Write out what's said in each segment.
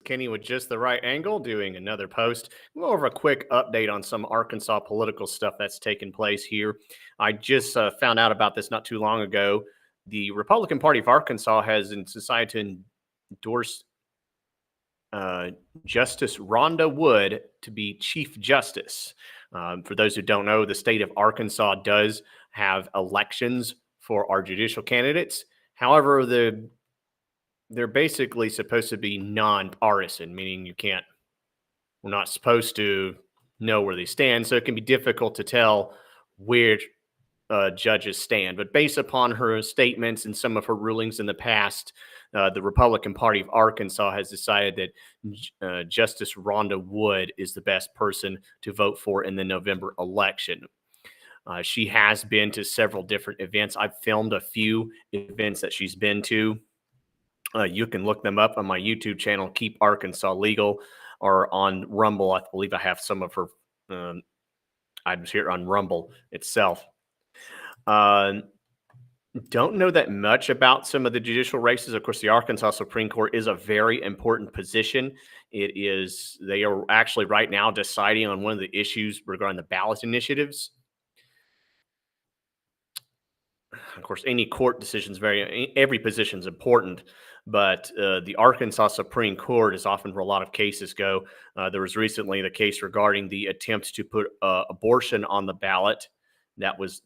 Kenny with Just the Right Angle doing another post. Go over a quick update on some Arkansas political stuff that's taken place here. I just found out about this not too long ago. The Republican Party of Arkansas has decided to endorse Justice Rhonda Wood to be Chief Justice. For those who don't know, the state of Arkansas does have elections for our judicial candidates. However, they're basically supposed to be nonpartisan, meaning we're not supposed to know where they stand. So it can be difficult to tell where judges stand. But based upon her statements and some of her rulings in the past, the Republican Party of Arkansas has decided that Justice Rhonda Wood is the best person to vote for in the November election. She has been to several different events. I've filmed a few events that she's been to. You can look them up on my YouTube channel, Keep Arkansas Legal, or on Rumble. I believe I have some of her items here on Rumble itself. Don't know that much about some of the judicial races. Of course, the Arkansas Supreme Court is a very important position. They are actually right now deciding on one of the issues regarding the ballot initiatives. Of course, any court decision every position is important, but the Arkansas Supreme Court is often where a lot of cases go. There was recently the case regarding the attempt to put abortion on the ballot that was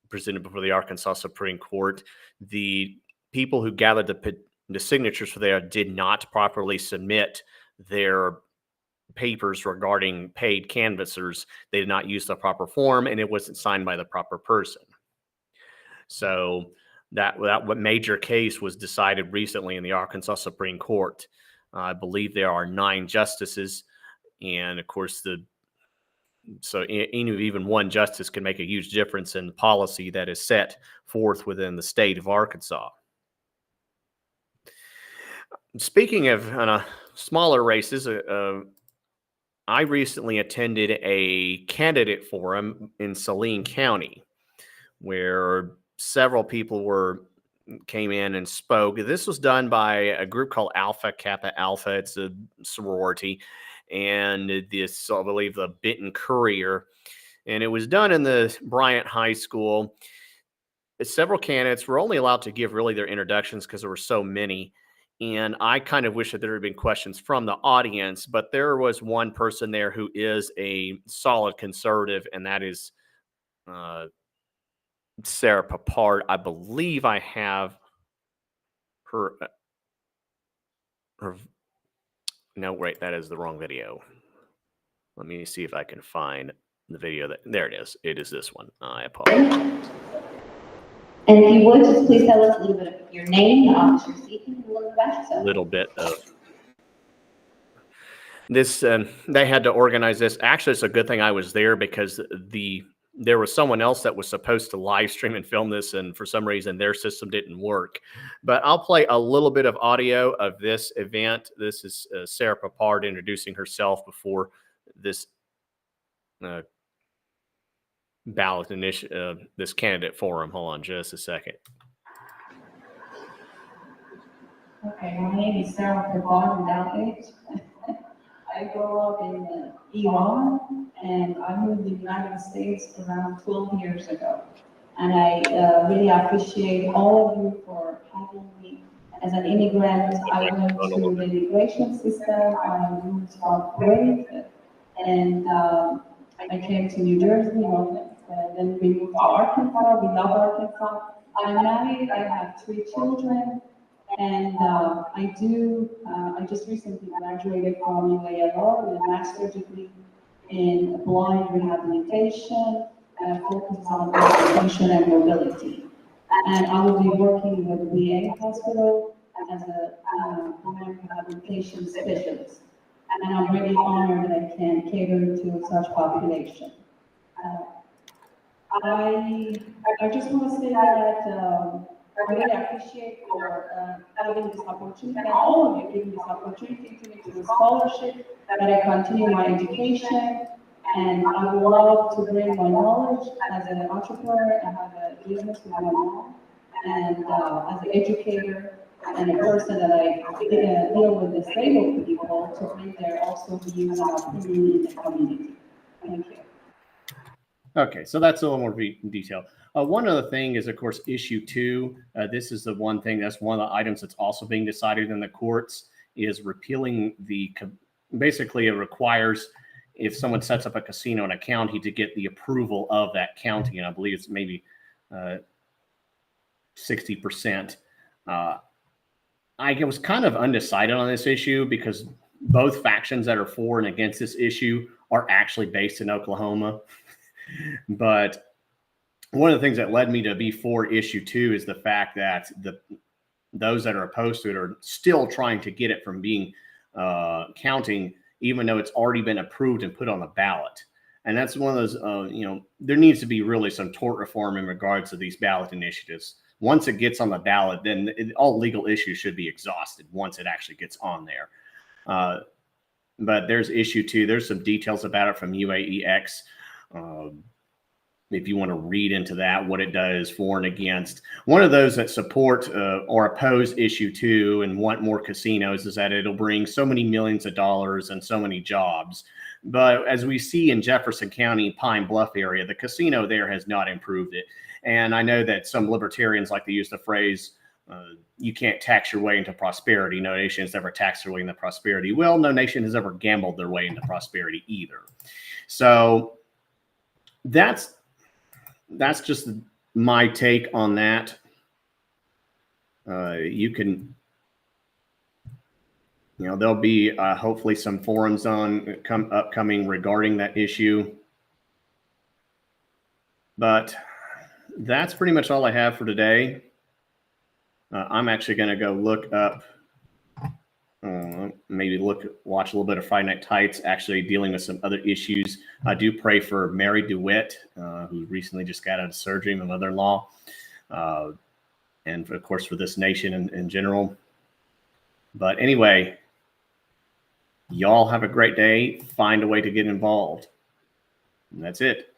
presented before the Arkansas Supreme Court. The people who gathered the signatures for that did not properly submit their papers regarding paid canvassers. They did not use the proper form, and it wasn't signed by the proper person. So that major case was decided recently in the Arkansas Supreme Court. I believe there are 9 justices, and of course, even one justice can make a huge difference in the policy that is set forth within the state of Arkansas. Speaking of smaller races, I recently attended a candidate forum in Saline County, where several people came in and spoke. This was done by a group called Alpha Kappa Alpha. It's a sorority, and this, I believe, the Benton Courier, and it was done in the Bryant High School. Several candidates were only allowed to give really their introductions because there were so many, and I kind of wish that there had been questions from the audience, but there was one person there who is a solid conservative, and that is Sarah Papard. I believe I have her. No, wait, that is the wrong video. Let me see if I can find the video. There it is. It is this one. I apologize. And if you would, just please tell us a little bit of your name, your seat, and a little bit about yourself. A little bit of this. They had to organize this. Actually, it's a good thing I was there because there was someone else that was supposed to live stream and film this, and for some reason their system didn't work. But I'll play a little bit of audio of this event. This is Sarah Papard introducing herself before this ballot initiative, this candidate forum. Hold on just a second. Okay, my name is Sarah Papard without H. I grew up in Iran, and I moved to the United States around 12 years ago. And I really appreciate all of you for having me. As an immigrant, I went through the immigration system. I moved from Kuwait, and I came to New Jersey, and then we moved to Arkansas. We love Arkansas. I'm married. I have 3 children. And I just recently graduated from UALR with a master's degree in blind rehabilitation, and I focus on education and mobility. And I will be working with VA Hospital as a blind rehabilitation specialist. And I'm really honored that I can cater to such population. I just want to say that I really appreciate for having this opportunity, and all of you giving this opportunity to me, to the scholarship, that I continue my education, and I would love to bring my knowledge as an entrepreneur. I have a business with my mom, and as an educator, and a person that I deal with disabled people to bring their also views and opinion in the community. Thank you. Okay, so that's a little more detail. One other thing is, of course, issue 2. This is the one thing that's one of the items that's also being decided in the courts is repealing basically it requires if someone sets up a casino in a county to get the approval of that county, and I believe it's maybe 60%. I was kind of undecided on this issue because both factions that are for and against this issue are actually based in Oklahoma. But one of the things that led me to be for issue 2 is the fact that those that are opposed to it are still trying to get it from being counting, even though it's already been approved and put on the ballot. And that's one of those, there needs to be really some tort reform in regards to these ballot initiatives. Once it gets on the ballot, then all legal issues should be exhausted once it actually gets on there. But there's issue 2. There's some details about it from UAEX. If you want to read into that, what it does for and against. One of those that support or oppose issue 2 and want more casinos is that it'll bring so many millions of dollars and so many jobs. But as we see in Jefferson County, Pine Bluff area, the casino there has not improved it. And I know that some libertarians like to use the phrase, you can't tax your way into prosperity. No nation has ever taxed their way into prosperity. Well, no nation has ever gambled their way into prosperity either. So that's just my take on that. You can, there'll be hopefully some forums upcoming regarding that issue. But that's pretty much all I have for today. I'm actually going to go look up, watch a little bit of Friday Night Tights, actually dealing with some other issues. I do pray for Mary DeWitt, who recently just got out of surgery, my mother-in-law, and of course for this nation in general. But anyway, y'all have a great day. Find a way to get involved. And that's it.